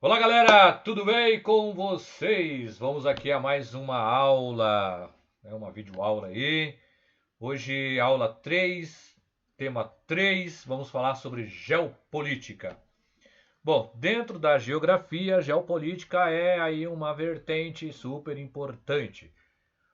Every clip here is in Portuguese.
Olá galera, tudo bem com vocês? Vamos aqui a mais uma aula, uma videoaula aí. Hoje aula 3, tema 3. Vamos falar sobre geopolítica. Bom, dentro da geografia, geopolítica é aí uma vertente super importante.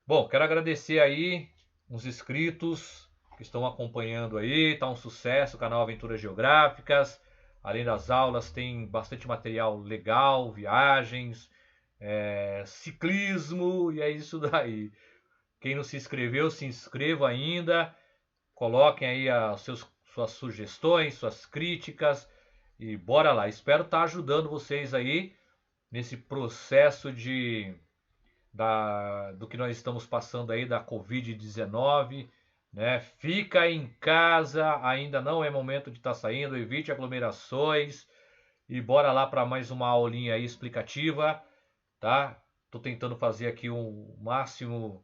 Bom, quero agradecer aí os inscritos que estão acompanhando aí, tá um sucesso o canal Aventuras Geográficas. Além das aulas, tem bastante material legal, viagens, ciclismo e é isso daí. Quem não se inscreveu, se inscreva ainda. Coloquem aí suas sugestões, suas críticas e bora lá. Espero estar ajudando vocês aí nesse processo do que nós estamos passando aí da Covid-19, né? Fica em casa, ainda não é momento de estar saindo, evite aglomerações e bora lá para mais uma aulinha aí explicativa, tá? Tô tentando fazer aqui o máximo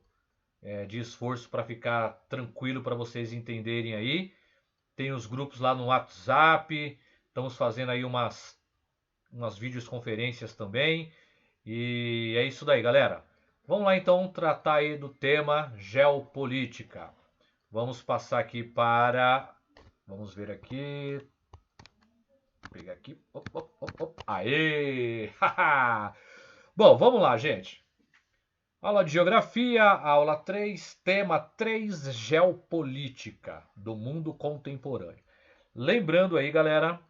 de esforço para ficar tranquilo para vocês entenderem aí. Tem os grupos lá no WhatsApp, estamos fazendo aí umas videoconferências também. E é isso daí, galera. Vamos lá então tratar aí do tema geopolítica. Vamos passar aqui para. Vamos ver aqui. Vou pegar aqui. Op, op, op, op. Aê! Bom, vamos lá, gente. Aula de Geografia, aula 3, tema 3, Geopolítica do mundo contemporâneo. Lembrando aí, galera,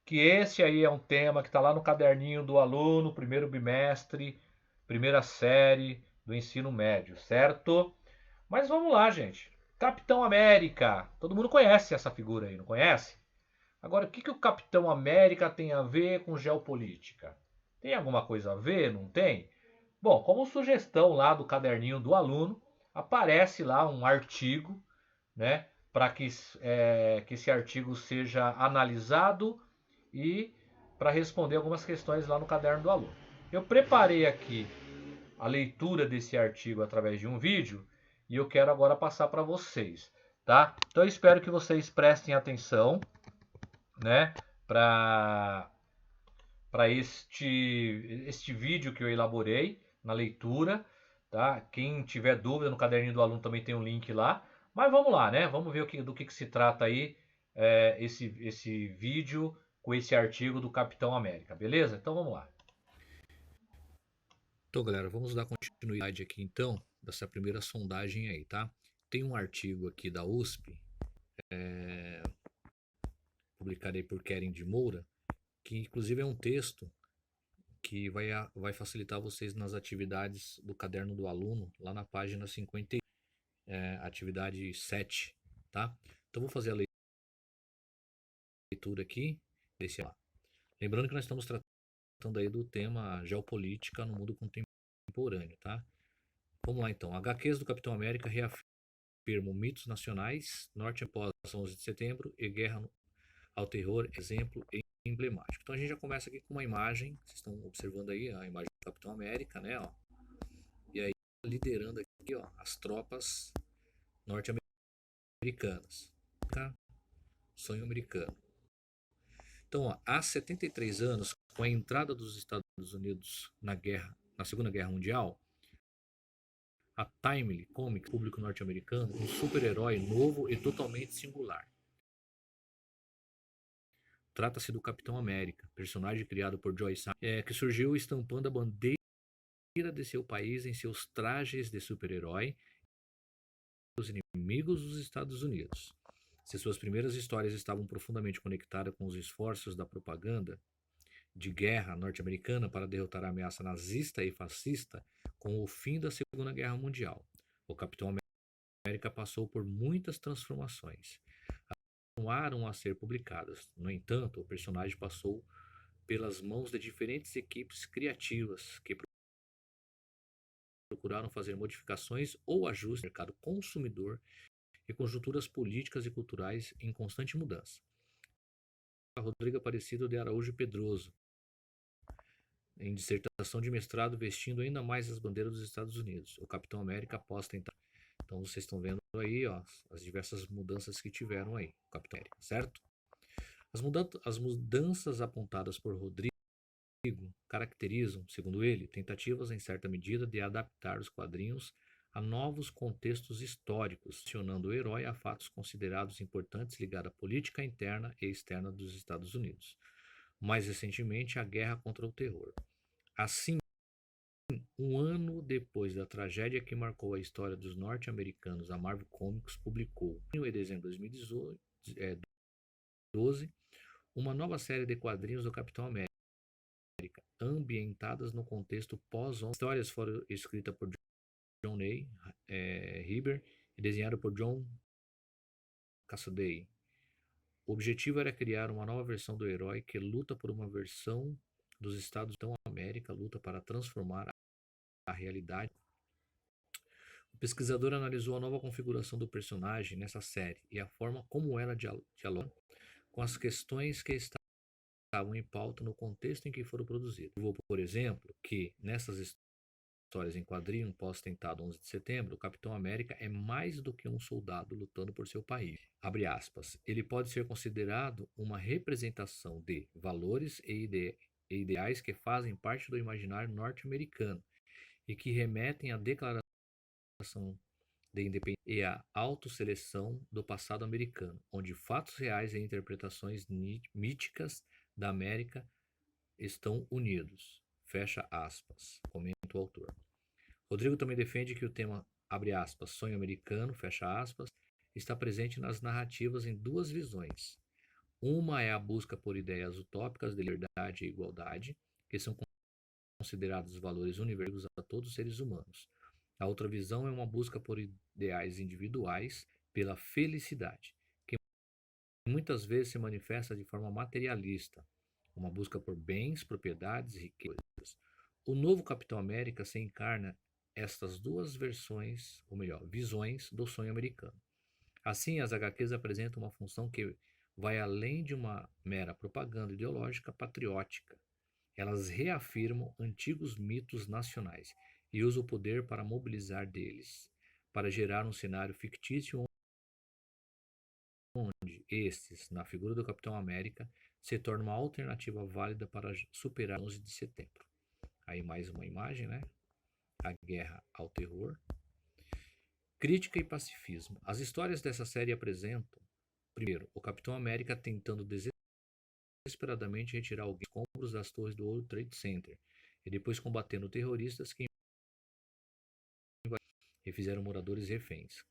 que esse aí é um tema que está lá no caderninho do aluno, primeiro bimestre, primeira série do ensino médio, certo? Mas vamos lá, gente. Capitão América. Todo mundo conhece essa figura aí, não conhece? Agora, o que o Capitão América tem a ver com geopolítica? Tem alguma coisa a ver? Não tem? Bom, como sugestão lá do caderninho do aluno, aparece lá um artigo, né? Para que esse artigo seja analisado e para responder algumas questões lá no caderno do aluno. Eu preparei aqui a leitura desse artigo através de um vídeo e eu quero agora passar para vocês, tá? Então eu espero que vocês prestem atenção, né, para este vídeo que eu elaborei na leitura, tá? Quem tiver dúvida no caderninho do aluno também tem um link lá. Mas vamos lá, né? Vamos ver do que se trata aí esse vídeo com esse artigo do Capitão América, beleza? Então vamos lá. Então, galera, vamos dar continuidade aqui então dessa primeira sondagem aí, tá? Tem um artigo aqui da USP, publicado aí por Keren de Moura, que inclusive é um texto que vai facilitar vocês nas atividades do caderno do aluno, lá na página 50, atividade 7, tá? Então, vou fazer a leitura aqui desse lá. Lembrando que nós estamos tratando aí do tema geopolítica no mundo contemporâneo, tá? Vamos lá então. HQs do Capitão América reafirmam mitos nacionais, norte após 11 de setembro e guerra ao terror, exemplo emblemático. Então a gente já começa aqui com uma imagem, vocês estão observando aí a imagem do Capitão América, né? Ó, e aí liderando aqui, ó, as tropas norte-americanas. Tá? Sonho americano. Então, ó, há 73 anos, com a entrada dos Estados Unidos na Segunda Guerra Mundial, a Timely Comics, público norte-americano, um super-herói novo e totalmente singular. Trata-se do Capitão América, personagem criado por Joyce Simon, que surgiu estampando a bandeira de seu país em seus trajes de super-herói e os inimigos dos Estados Unidos. Se suas primeiras histórias estavam profundamente conectadas com os esforços da propaganda de guerra norte-americana para derrotar a ameaça nazista e fascista com o fim da Segunda Guerra Mundial, o Capitão América passou por muitas transformações. Continuaram a ser publicadas. No entanto, o personagem passou pelas mãos de diferentes equipes criativas que procuraram fazer modificações ou ajustes no mercado consumidor e conjunturas políticas e culturais em constante mudança. Rodrigo Aparecido de Araújo Pedroso, em dissertação de mestrado, vestindo ainda mais as bandeiras dos Estados Unidos. O Capitão América aposta em. Então vocês estão vendo aí, ó, as diversas mudanças que tiveram aí, o Capitão América, certo? As mudanças apontadas por Rodrigo caracterizam, segundo ele, tentativas em certa medida de adaptar os quadrinhos a novos contextos históricos, relacionando o herói a fatos considerados importantes ligados à política interna e externa dos Estados Unidos. Mais recentemente, a guerra contra o terror. Assim, um ano depois da tragédia que marcou a história dos norte-americanos, a Marvel Comics publicou, em dezembro de 2012, uma nova série de quadrinhos do Capitão América, ambientadas no contexto pós-11. As histórias foram escritas por John Hiber e desenhado por John Cassaday. O objetivo era criar uma nova versão do herói que luta por uma versão dos Estados Unidos. A América luta para transformar a realidade. O pesquisador analisou a nova configuração do personagem nessa série e a forma como ela dialoga com as questões que estavam em pauta no contexto em que foram produzidas. Por exemplo, que nessas histórias em quadrinho pós-tentado 11 de setembro, o Capitão América é mais do que um soldado lutando por seu país. Abre aspas. Ele pode ser considerado uma representação de valores e ideais que fazem parte do imaginário norte-americano e que remetem à Declaração de Independência e à autosseleção do passado americano, onde fatos reais e interpretações míticas da América estão unidos. Fecha aspas, comenta o autor. Rodrigo também defende que o tema, abre aspas, sonho americano, fecha aspas, está presente nas narrativas em duas visões. Uma é a busca por ideias utópicas de liberdade e igualdade, que são considerados valores universais a todos os seres humanos. A outra visão é uma busca por ideais individuais pela felicidade, que muitas vezes se manifesta de forma materialista, uma busca por bens, propriedades e riquezas. O novo Capitão América se encarna estas duas versões, ou melhor, visões do sonho americano. Assim, as HQs apresentam uma função que vai além de uma mera propaganda ideológica patriótica. Elas reafirmam antigos mitos nacionais e usam o poder para mobilizar deles, para gerar um cenário fictício onde estes, na figura do Capitão América, se tornam uma alternativa válida para superar 11 de setembro. Aí mais uma imagem, né? A guerra ao terror. Crítica e pacifismo. As histórias dessa série apresentam, primeiro, o Capitão América tentando desesperadamente retirar alguns escombros das torres do World Trade Center e depois combatendo terroristas que e fizeram moradores reféns,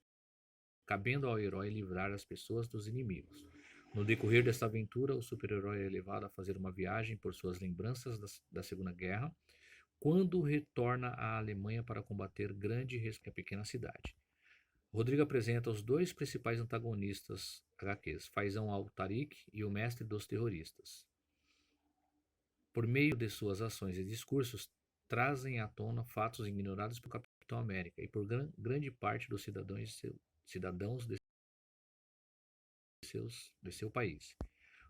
cabendo ao herói livrar as pessoas dos inimigos. No decorrer desta aventura, o super-herói é levado a fazer uma viagem por suas lembranças da Segunda Guerra, quando retorna à Alemanha para combater grande e pequena cidade. Rodrigo apresenta os dois principais antagonistas HQs, Faizão Al-Tariq e o Mestre dos Terroristas. Por meio de suas ações e discursos, trazem à tona fatos ignorados pelo Capitão América e por grande parte dos cidadãos de seu país,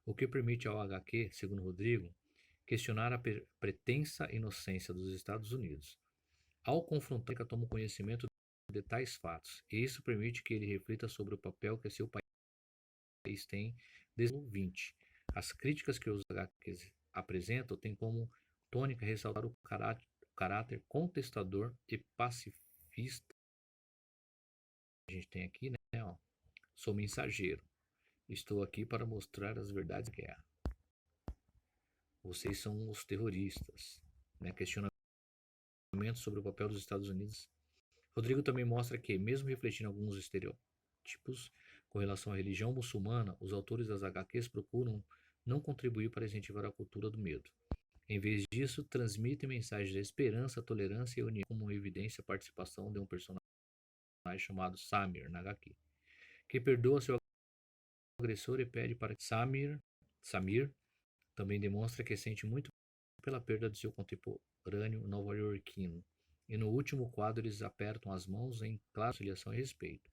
o que permite ao HQ, segundo Rodrigo, questionar a pretensa inocência dos Estados Unidos. Ao confrontar, toma conhecimento de tais fatos, e isso permite que ele reflita sobre o papel que seu país tem desde o 20. As críticas que os HQs apresentam têm como tônica ressaltar o caráter contestador e pacifista. A gente tem aqui, né? Ó, sou mensageiro. Estou aqui para mostrar as verdades da guerra. Vocês são os terroristas. Né? Questionamento sobre o papel dos Estados Unidos. Rodrigo também mostra que, mesmo refletindo alguns estereótipos com relação à religião muçulmana, os autores das HQs procuram não contribuir para incentivar a cultura do medo. Em vez disso, transmitem mensagens de esperança, tolerância e união, como evidência a participação de um personagem chamado Samir na HQ, que perdoa seu agressor e pede para que Samir também demonstra que sente muito pela perda de seu contemporâneo nova-iorquino. E no último quadro eles apertam as mãos em clara conciliação e respeito.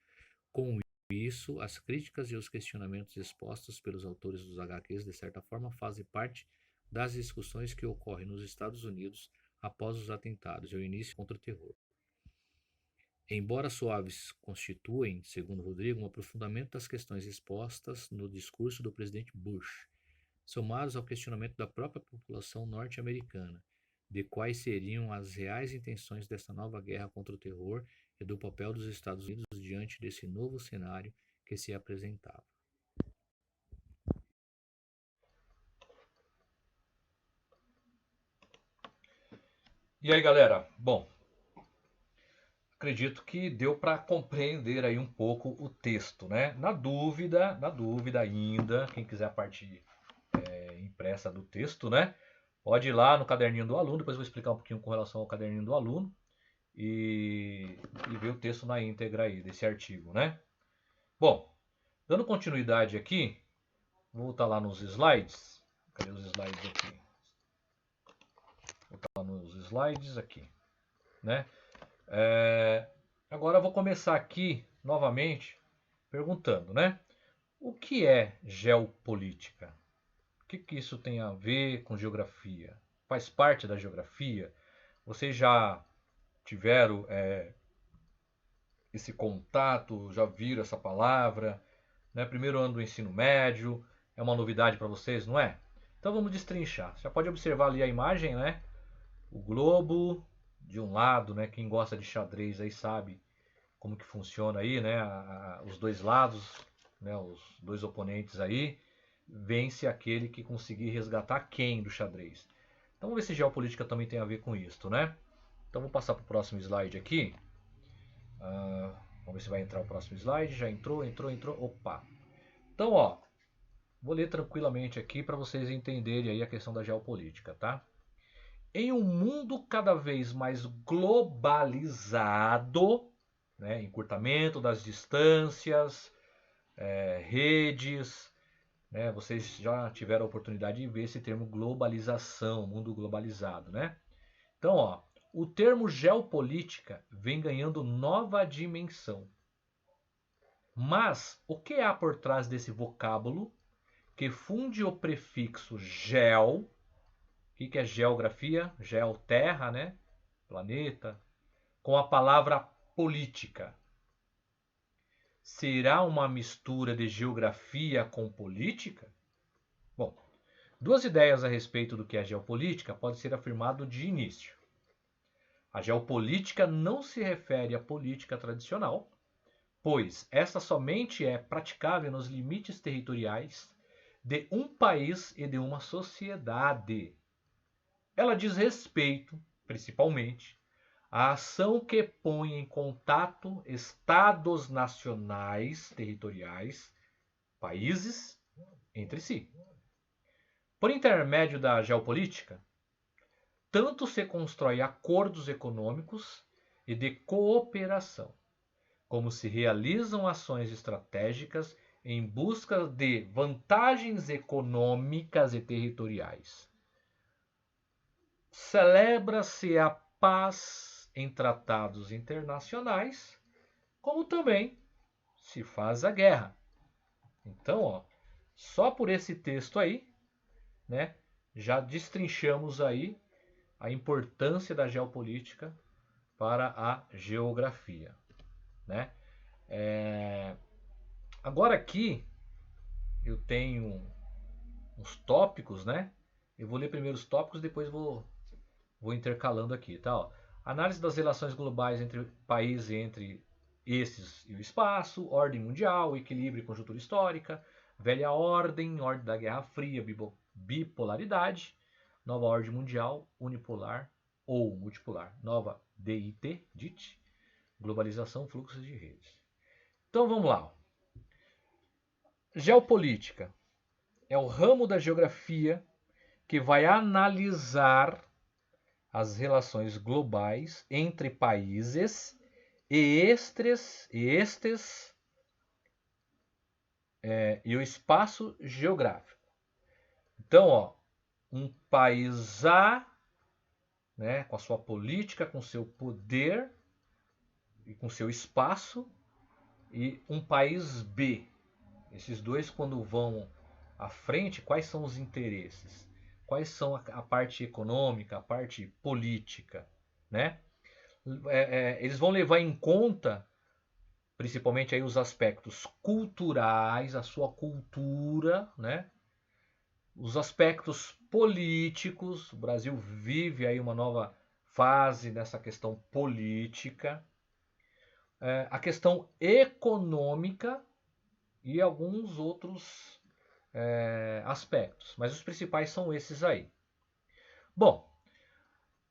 Com isso, as críticas e os questionamentos expostos pelos autores dos HQs, de certa forma, fazem parte das discussões que ocorrem nos Estados Unidos após os atentados e o início contra o terror. Embora suaves, constituem, segundo Rodrigo, um aprofundamento das questões expostas no discurso do presidente Bush, somados ao questionamento da própria população norte-americana, de quais seriam as reais intenções dessa nova guerra contra o terror e do papel dos Estados Unidos diante desse novo cenário que se apresentava. E aí, galera? Bom, acredito que deu para compreender aí um pouco o texto, né? Na dúvida ainda, quem quiser a parte impressa do texto, né? Pode ir lá no caderninho do aluno, depois eu vou explicar um pouquinho com relação ao caderninho do aluno e ver o texto na íntegra aí desse artigo, né? Bom, dando continuidade aqui, vou voltar lá nos slides. Cadê os slides aqui? Vou voltar lá nos slides aqui, né? Agora eu vou começar aqui novamente perguntando, né? O que é geopolítica? O que isso tem a ver com geografia? Faz parte da geografia? Vocês já tiveram esse contato, já viram essa palavra? Né? Primeiro ano do ensino médio, é uma novidade para vocês, não é? Então vamos destrinchar. Você já pode observar ali a imagem, né? O globo de um lado, né? Quem gosta de xadrez aí sabe como que funciona aí, né? Os dois lados, né? Os dois oponentes aí, vence aquele que conseguir resgatar quem do xadrez. Então vamos ver se geopolítica também tem a ver com isso, né? Então vou passar para o próximo slide aqui. Vamos ver se vai entrar o próximo slide. Já entrou. Opa! Então, ó, vou ler tranquilamente aqui para vocês entenderem aí a questão da geopolítica, tá? Em um mundo cada vez mais globalizado, né, encurtamento das distâncias, redes, né, vocês já tiveram a oportunidade de ver esse termo globalização, mundo globalizado, né? Então, ó, o termo geopolítica vem ganhando nova dimensão. Mas o que há por trás desse vocábulo que funde o prefixo geo? O que é geografia? Geo, terra, né? Planeta. Com a palavra política. Será uma mistura de geografia com política? Bom, duas ideias a respeito do que é geopolítica pode ser afirmado de início. A geopolítica não se refere à política tradicional, pois essa somente é praticável nos limites territoriais de um país e de uma sociedade. Ela diz respeito, principalmente, à ação que põe em contato estados nacionais, territoriais, países, entre si. Por intermédio da geopolítica, tanto se constrói acordos econômicos e de cooperação, como se realizam ações estratégicas em busca de vantagens econômicas e territoriais. Celebra-se a paz em tratados internacionais, como também se faz a guerra. Então, ó, só por esse texto aí, né, já destrinchamos aí a importância da geopolítica para a geografia, né? Agora aqui eu tenho uns tópicos, né? Eu vou ler primeiro os tópicos, depois vou intercalando aqui, tá? Ó, análise das relações globais entre países e entre esses e o espaço, ordem mundial, equilíbrio e conjuntura histórica, velha ordem, ordem da Guerra Fria, bipolaridade, nova ordem mundial, unipolar ou multipolar, nova DIT, globalização, fluxos de redes. Então vamos lá. Geopolítica é o ramo da geografia que vai analisar as relações globais entre países e e o espaço geográfico. Então, ó, um país A, né, com a sua política, com seu poder e com seu espaço, e um país B. Esses dois, quando vão à frente, quais são os interesses? Quais são a parte econômica, a parte política, né? Eles vão levar em conta, principalmente aí os aspectos culturais, a sua cultura, né? os aspectos políticos. O Brasil vive aí uma nova fase nessa questão política, a questão econômica e alguns outros aspectos, mas os principais são esses aí. Bom,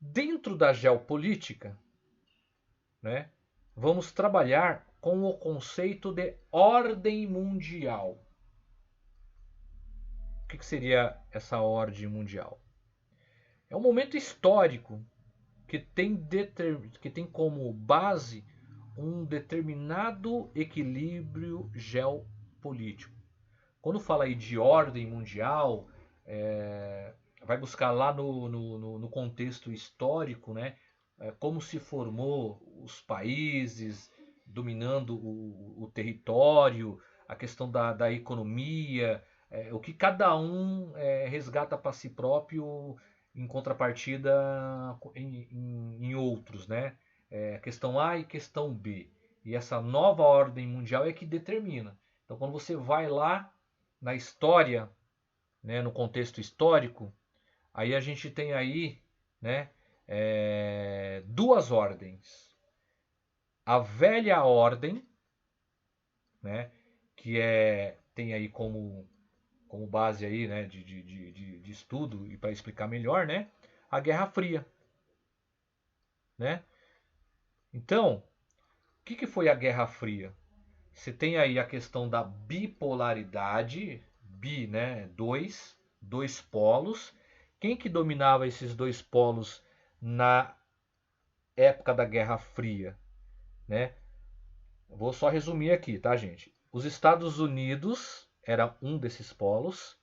dentro da geopolítica, né, vamos trabalhar com o conceito de ordem mundial. O que seria essa ordem mundial? É um momento histórico que tem como base um determinado equilíbrio geopolítico. Quando fala aí de ordem mundial, vai buscar lá no contexto histórico, né, como se formou os países dominando o território, a questão da economia, o que cada um resgata para si próprio em contrapartida em outros, né? Questão A e questão B. E essa nova ordem mundial é que determina. Então, quando você vai lá na história, né, no contexto histórico, aí a gente tem aí, né, duas ordens. A velha ordem, né, que tem aí como base aí, né, de estudo e para explicar melhor, né, a Guerra Fria, né? Então, o que foi a Guerra Fria? Você tem aí a questão da bipolaridade, né, dois polos. Quem que dominava esses dois polos na época da Guerra Fria, né? Vou só resumir aqui, tá, gente? Os Estados Unidos era um desses polos,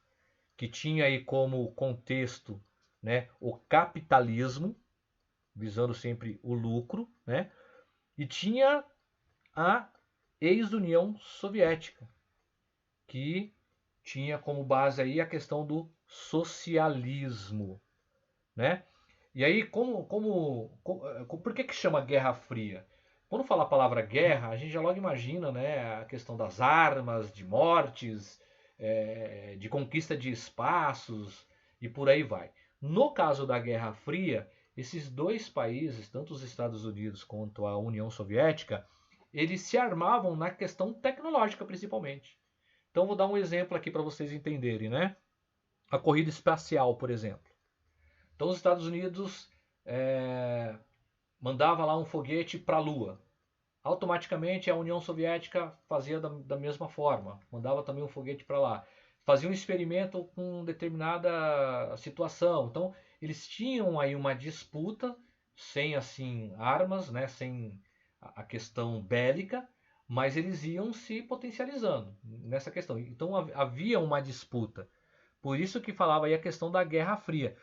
que tinha aí como contexto, né, o capitalismo, visando sempre o lucro, né? E tinha a ex-União Soviética, que tinha como base aí a questão do socialismo, né? E aí, por que chama Guerra Fria? Quando fala a palavra guerra, a gente já logo imagina, né, a questão das armas, de mortes, de conquista de espaços e por aí vai. No caso da Guerra Fria, esses dois países, tanto os Estados Unidos quanto a União Soviética, eles se armavam na questão tecnológica principalmente. Então vou dar um exemplo aqui para vocês entenderem, né? A corrida espacial, por exemplo. Então os Estados Unidos mandava lá um foguete para a Lua. Automaticamente a União Soviética fazia da mesma forma, mandava também um foguete para lá. Fazia um experimento com determinada situação. Então eles tinham aí uma disputa sem assim armas, né, sem a questão bélica, mas eles iam se potencializando nessa questão. Então havia uma disputa. Por isso que falava aí a questão da Guerra Fria.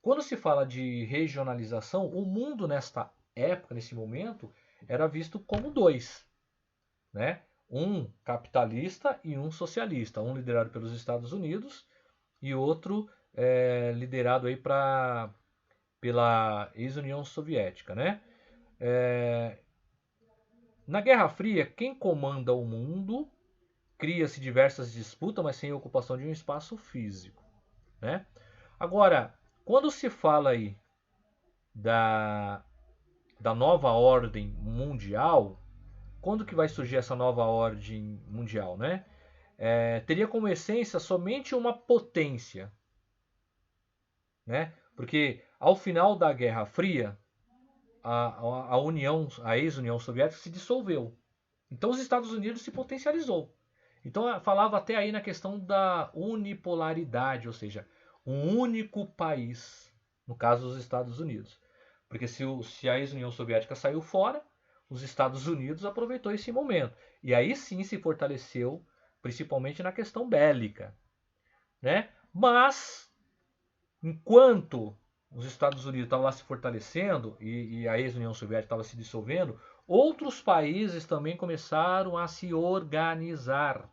Quando se fala de regionalização, o mundo nesta época, nesse momento, era visto como dois, né? Um capitalista e um socialista, um liderado pelos Estados Unidos e outro liderado aí pela ex-União Soviética, né? Na Guerra Fria, quem comanda o mundo, cria-se diversas disputas, mas sem ocupação de um espaço físico, né? Agora, quando se fala aí da nova ordem mundial, quando que vai surgir essa nova ordem mundial, né? Teria como essência somente uma potência, né? Porque ao final da Guerra Fria, a ex-União Soviética se dissolveu. Então os Estados Unidos se potencializou. Então falava até aí na questão da unipolaridade, ou seja, um único país, no caso dos Estados Unidos. Porque se a ex-União Soviética saiu fora, os Estados Unidos aproveitou esse momento. E aí sim se fortaleceu, principalmente na questão bélica, né? Mas, enquanto os Estados Unidos estavam lá se fortalecendo e a ex-União Soviética estava se dissolvendo, outros países também começaram a se organizar,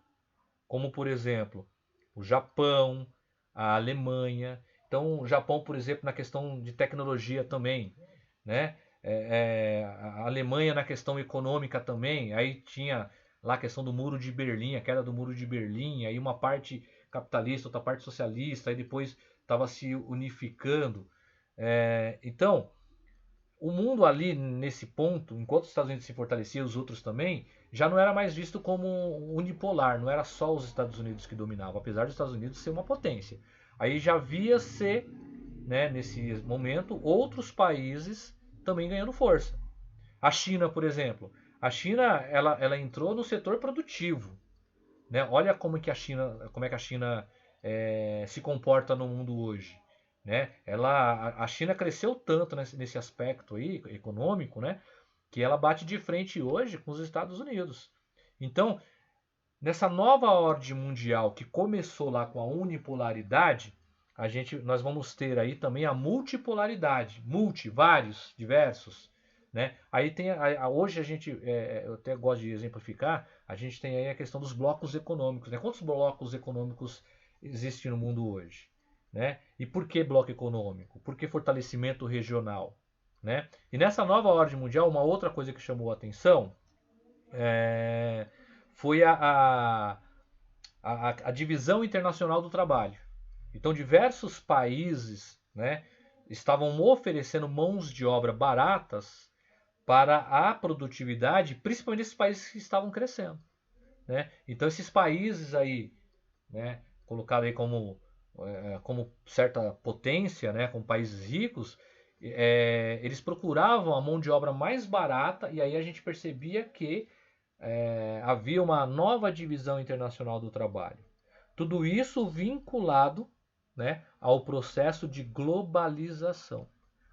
como por exemplo o Japão, a Alemanha. Então, o Japão, por exemplo, na questão de tecnologia também, né? A Alemanha na questão econômica também. Aí tinha lá a questão do Muro de Berlim, a queda do Muro de Berlim. Aí uma parte capitalista, outra parte socialista, aí depois estava se unificando. Então, o mundo ali nesse ponto, enquanto os Estados Unidos se fortaleciam, os outros também, já não era mais visto como unipolar, não era só os Estados Unidos que dominavam, apesar dos Estados Unidos ser uma potência. Aí já via-se, né, nesse momento, outros países também ganhando força. A China, por exemplo. A China, ela entrou no setor produtivo. Né? Olha como é que a China se comporta no mundo hoje. Né? A China cresceu tanto nesse aspecto aí, econômico, né? Que ela bate de frente hoje com os Estados Unidos. Então, nessa nova ordem mundial que começou lá com a unipolaridade, nós vamos ter aí também a multipolaridade, vários, diversos, né? Aí tem hoje eu até gosto de exemplificar, a gente tem aí a questão dos blocos econômicos, né? Quantos blocos econômicos existem no mundo hoje, né? E por que bloco econômico? Por que fortalecimento regional, né? E nessa nova ordem mundial, uma outra coisa que chamou a atenção foi a divisão internacional do trabalho. Então, diversos países, né, estavam oferecendo mãos de obra baratas para a produtividade, principalmente esses países que estavam crescendo. Né? Então, esses países aí, né, colocados aí como certa potência, né, como países ricos, eles procuravam a mão de obra mais barata e aí a gente percebia que havia uma nova divisão internacional do trabalho. Tudo isso vinculado, né, ao processo de globalização.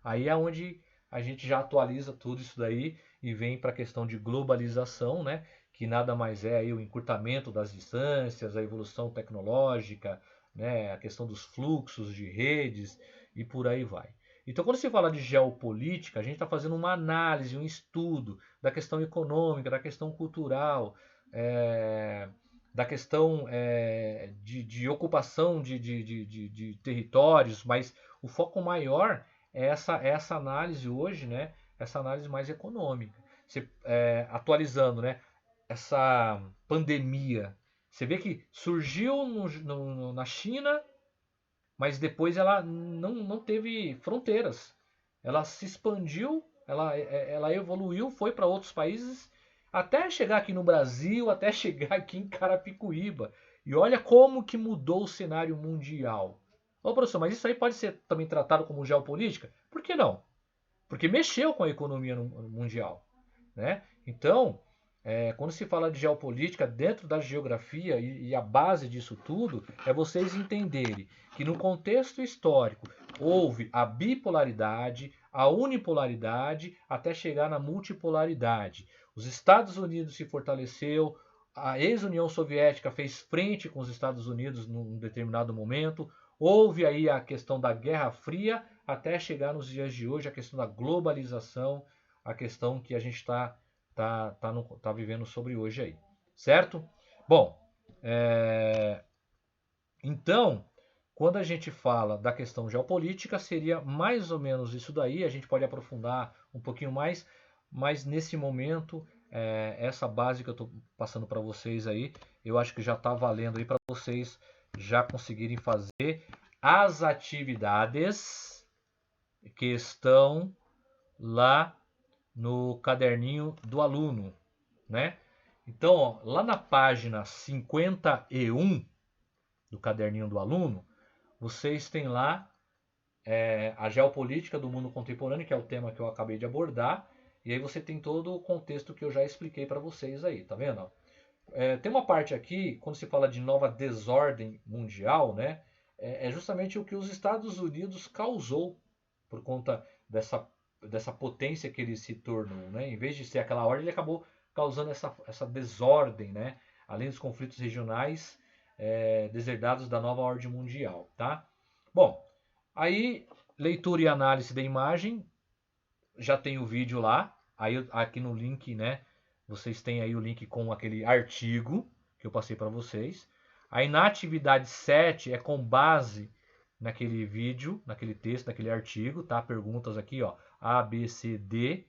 Aí é onde a gente já atualiza tudo isso daí e vem para a questão de globalização, né, que nada mais é aí o encurtamento das distâncias, a evolução tecnológica, né, a questão dos fluxos de redes e por aí vai. Então, quando se fala de geopolítica, a gente está fazendo uma análise, um estudo da questão econômica, da questão cultural, da questão de ocupação de territórios, mas o foco maior é essa análise hoje, né? Essa análise mais econômica. Atualizando, né? Essa pandemia, você vê que surgiu na China, mas depois ela não teve fronteiras. Ela se expandiu, ela evoluiu, foi para outros países, até chegar aqui no Brasil, até chegar aqui em Carapicuíba. E olha como que mudou o cenário mundial. Ô professor, mas isso aí pode ser também tratado como geopolítica? Por que não? Porque mexeu com a economia mundial. Né? Então, quando se fala de geopolítica, dentro da geografia e a base disso tudo é vocês entenderem que no contexto histórico houve a bipolaridade, a unipolaridade, até chegar na multipolaridade. Os Estados Unidos se fortaleceu, a ex-União Soviética fez frente com os Estados Unidos num determinado momento, houve aí a questão da Guerra Fria, até chegar nos dias de hoje a questão da globalização, a questão que a gente está vivendo sobre hoje aí, certo? Bom, então, quando a gente fala da questão geopolítica, seria mais ou menos isso daí, a gente pode aprofundar um pouquinho mais, mas nesse momento, essa base que eu estou passando para vocês aí, eu acho que já está valendo aí para vocês já conseguirem fazer as atividades que estão lá no caderninho do aluno, né? Então, ó, lá na página 51 do caderninho do aluno, vocês têm lá a geopolítica do mundo contemporâneo, que é o tema que eu acabei de abordar, e aí você tem todo o contexto que eu já expliquei para vocês aí, tá vendo? Tem uma parte aqui, quando se fala de nova desordem mundial, né? É justamente o que os Estados Unidos causou por conta dessa potência que ele se tornou, né? Em vez de ser aquela ordem, ele acabou causando essa desordem, né? Além dos conflitos regionais deserdados da nova ordem mundial, tá? Bom, aí leitura e análise da imagem, já tem o vídeo lá, aí aqui no link, né? Vocês têm aí o link com aquele artigo que eu passei para vocês. Aí na atividade 7 é com base naquele vídeo, naquele texto, naquele artigo, tá? Perguntas aqui, ó, A, B, C, D,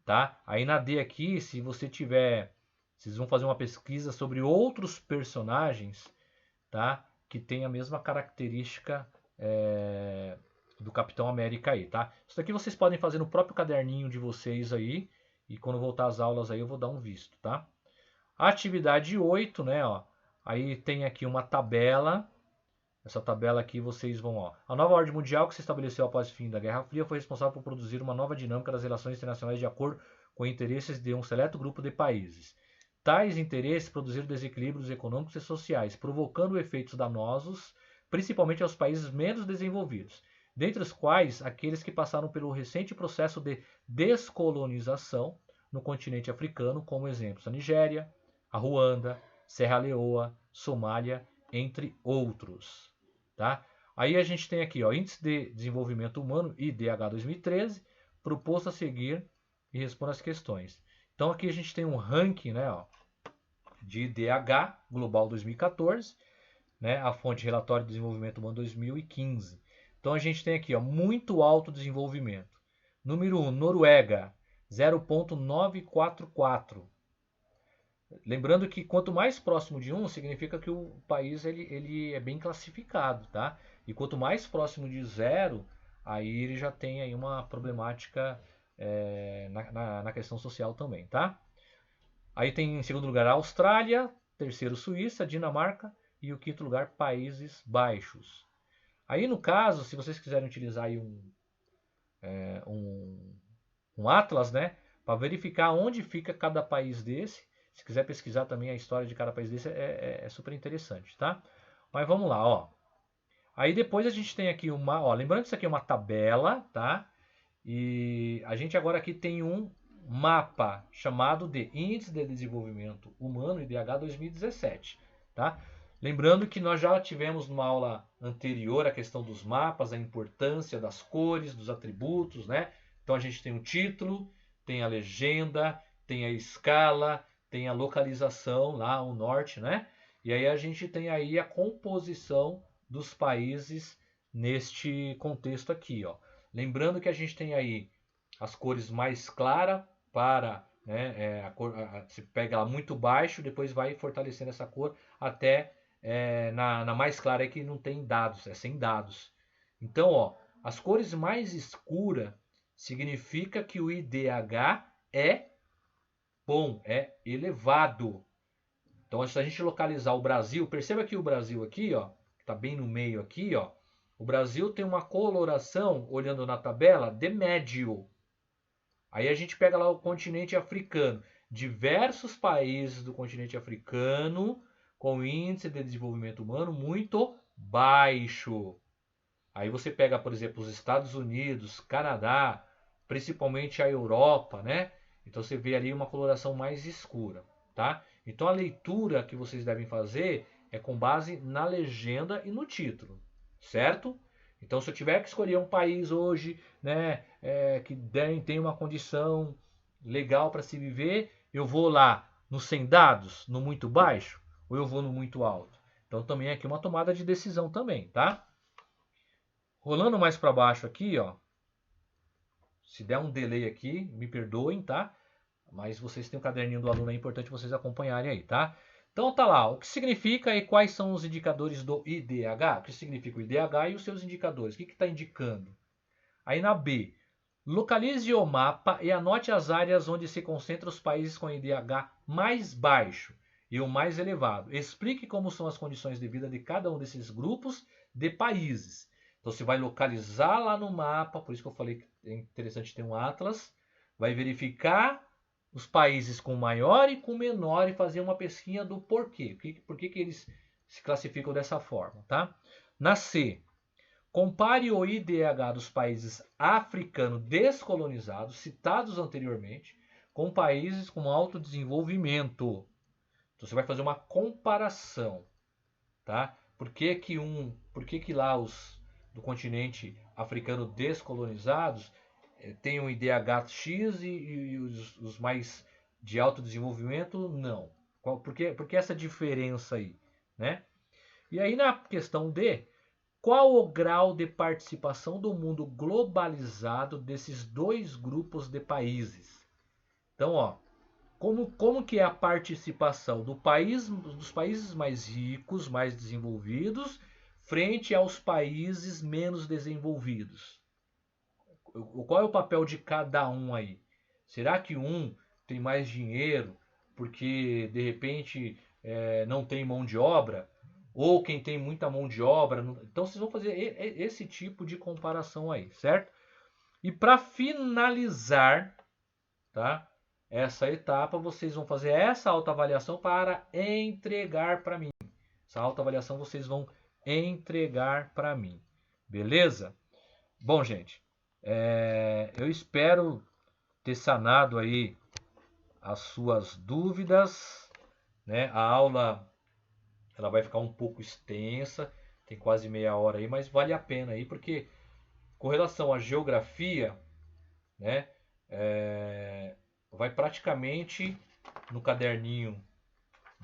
tá? Aí na D aqui, se você tiver, vocês vão fazer uma pesquisa sobre outros personagens, tá? que tem a mesma característica do Capitão América aí, tá? Isso daqui vocês podem fazer no próprio caderninho de vocês aí, e quando voltar às aulas aí eu vou dar um visto, tá? Atividade 8, né, ó, aí tem aqui uma tabela. Essa tabela aqui vocês vão, ó. A nova ordem mundial que se estabeleceu após o fim da Guerra Fria foi responsável por produzir uma nova dinâmica das relações internacionais de acordo com interesses de um seleto grupo de países. Tais interesses produziram desequilíbrios econômicos e sociais, provocando efeitos danosos, principalmente aos países menos desenvolvidos, dentre os quais aqueles que passaram pelo recente processo de descolonização no continente africano, como exemplos a Nigéria, a Ruanda, Serra Leoa, Somália, entre outros. Tá? Aí a gente tem aqui, ó, Índice de Desenvolvimento Humano, IDH 2013, proposto a seguir e responde as questões. Então aqui a gente tem um ranking, né, ó, de IDH Global 2014, né, a fonte Relatório de Desenvolvimento Humano 2015. Então a gente tem aqui, ó, muito alto desenvolvimento. Número 1, Noruega, 0,944. Lembrando que quanto mais próximo de 1, significa que o país ele é bem classificado, tá? E quanto mais próximo de 0, aí ele já tem aí uma problemática na questão social também, tá? Aí tem em segundo lugar a Austrália, terceiro Suíça, Dinamarca e o quinto lugar Países Baixos. Aí no caso, se vocês quiserem utilizar aí um atlas, né, para verificar onde fica cada país desse. Se quiser pesquisar também a história de cada país desse, é super interessante, tá? Mas vamos lá, ó. Aí depois a gente tem aqui uma, ó, lembrando que isso aqui é uma tabela, tá? E a gente agora aqui tem um mapa chamado de Índice de Desenvolvimento Humano, IDH 2017, tá? Lembrando que nós já tivemos numa aula anterior a questão dos mapas, a importância das cores, dos atributos, né? Então a gente tem o título, tem a legenda, tem a escala, tem a localização lá, o norte, né? E aí a gente tem aí a composição dos países neste contexto aqui, ó. Lembrando que a gente tem aí as cores mais claras para, né, se pega ela muito baixo, depois vai fortalecendo essa cor até na mais clara é que não tem dados, é sem dados. Então, ó, as cores mais escuras significa que o IDH é bom, é elevado. Então, se a gente localizar o Brasil, perceba que o Brasil aqui, ó, está bem no meio aqui, ó, o Brasil tem uma coloração, olhando na tabela, de médio. Aí a gente pega lá o continente africano. Diversos países do continente africano com índice de desenvolvimento humano muito baixo. Aí você pega, por exemplo, os Estados Unidos, Canadá, principalmente a Europa, né? Então você vê ali uma coloração mais escura, tá? Então a leitura que vocês devem fazer é com base na legenda e no título, certo? Então se eu tiver que escolher um país hoje, né, que tem uma condição legal para se viver, eu vou lá no sem dados, no muito baixo, ou eu vou no muito alto? Então também aqui uma tomada de decisão também, tá? Rolando mais para baixo aqui, ó. Se der um delay aqui, me perdoem, tá? Mas vocês têm o caderninho do aluno, é importante vocês acompanharem aí, tá? Então tá lá, o que significa e quais são os indicadores do IDH? O que significa o IDH e os seus indicadores? O que está indicando? Aí na B, localize o mapa e anote as áreas onde se concentram os países com IDH mais baixo e o mais elevado. Explique como são as condições de vida de cada um desses grupos de países. Então você vai localizar lá no mapa, por isso que eu falei que é interessante ter um atlas, vai verificar os países com maior e com menor e fazer uma pesquisa do porquê. Por que eles se classificam dessa forma, tá? Na C, compare o IDH dos países africanos descolonizados, citados anteriormente, com países com alto desenvolvimento. Então você vai fazer uma comparação, tá? Por que lá os do continente africano descolonizados tem um IDH X e os mais de alto desenvolvimento não? Por que essa diferença aí, né? E aí na questão D, qual o grau de participação do mundo globalizado desses dois grupos de países? Então, ó, Como que é a participação dos países mais ricos, mais desenvolvidos, frente aos países menos desenvolvidos? Qual é o papel de cada um aí? Será que um tem mais dinheiro porque de repente não tem mão de obra? Ou quem tem muita mão de obra? Então vocês vão fazer esse tipo de comparação aí, certo? E para finalizar, tá? Essa etapa, vocês vão fazer essa autoavaliação para entregar para mim. Essa autoavaliação vocês vão entregar para mim. Beleza? Bom, gente, eu espero ter sanado aí as suas dúvidas, né? A aula ela vai ficar um pouco extensa, tem quase meia hora aí, mas vale a pena aí, porque com relação à geografia, né? Vai praticamente no caderninho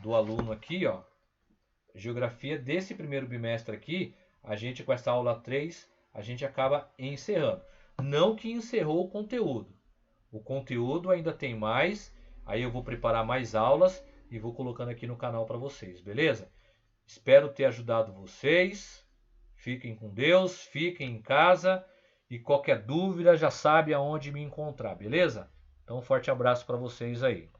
do aluno aqui, ó, geografia desse primeiro bimestre aqui, a gente com essa aula 3, a gente acaba encerrando. Não que encerrou o conteúdo. O conteúdo ainda tem mais, aí eu vou preparar mais aulas e vou colocando aqui no canal para vocês, beleza? Espero ter ajudado vocês. Fiquem com Deus, fiquem em casa e qualquer dúvida já sabe aonde me encontrar, beleza? Então um forte abraço para vocês aí.